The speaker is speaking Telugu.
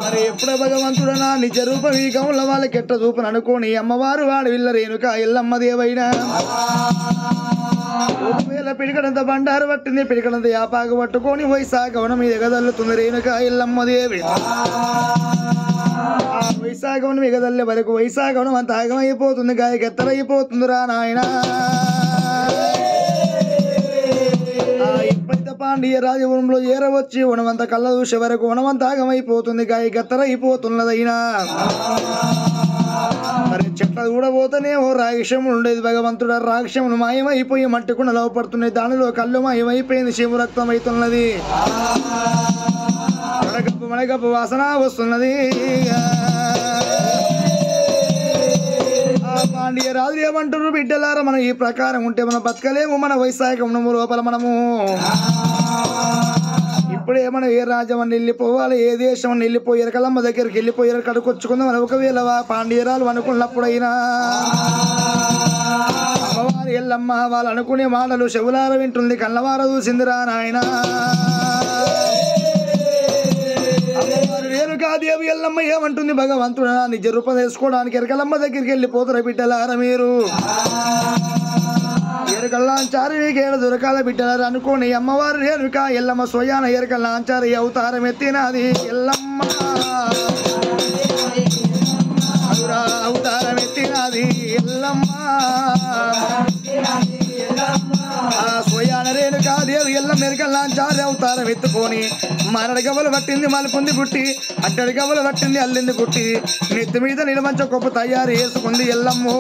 మరి ఎప్పుడే భగవంతుడనా నిజ రూపం ఈ కవుల వాళ్ళకి ఎట్ట చూపని అనుకోని అమ్మవారు వాడు విల్ల రేణుక ఎల్లమ్మ దేవైనా ఒకవేళ పిడికడంత బండారు పట్టింది పిడికడంత యాపాకు పట్టుకొని వైశాఖవనం మీద ఎగదల్లుతుంది రేణుక ఎల్లమ్మ దేవి ఆ వైశాఖవనం ఎగదల్లే వరకు వైశాఖవనం అంత ఆగమైపోతుంది గాయకెత్తరైపోతుంది రా నాయన ఎప్పుడైతే పాండ్య రాజవనంలో ఏరవచ్చి వనమంత కళ్ళ చూసే వరకు వనమంత ఆగమైపోతుంది గాయకెత్తరైపోతున్నదైనా మరి చెట్ల కూడా పోతేనే ఓ రాక్షములు ఉండేది భగవంతుడు రాక్షములు మాయమైపోయి మట్టి కూడా లోపడుతున్నాయి దానిలో కళ్ళు మాయమైపోయింది శివ రక్తం అవుతున్నది మడగప్పు వాసన వస్తున్నది పాండ్య రాజు ఏమంటారు బిడ్డలారా మనం ఈ ప్రకారం ఉంటే మనం బతకలేము మన వైశాఖము లోపల మనము ఇప్పుడే మనం ఏ రాజ్యం అని వెళ్ళిపోవాలి ఏ దేశం అని వెళ్ళిపోయారు కలమ్మ దగ్గరికి వెళ్ళిపోయారు కడుకొచ్చుకుందాం అని ఒకవేళ పాండ్యరాలు అనుకున్నప్పుడైనా అమ్మవారి ఎల్లమ్మ వాళ్ళు అనుకునే మాటలు చెవులార వింటుంది కళ్ళవార చూసిందిరా నాయన అమ్మవారు రేణుకాదేవి ఎల్లమ్మ ఏమంటుంది భగవంతుడు నిజ రూపం తెలుసుకోవడానికి ఎరకలమ్మ దగ్గరికి వెళ్ళిపోతారు బిడ్డలారా మీరు ఎరకల్లాంచారి నీకేడ దొరకాల బిడ్డలారు అనుకోని అమ్మవారు రేణుక ఎల్లమ్మ స్వయాన ఎరకల్లాంచారి అవతారం ఎత్తినది ఎల్లమ్మ అవతారం ఎత్తినది ఎల్లమ్మ ఆ స్వయాన రేణుకాదేవి ఎల్లమ్మ ఎరకల్లాంచారి అవతారం ఎత్తుకొని మరడి గవ్వలు పట్టింది మలుపుంది గుట్టి అట్టడి గవ్వలు పట్టింది అల్లింది గుట్టి నెత్తి మీద నిలమంచ గొప్ప తయారు చేసుకుంది ఎల్లమ్మో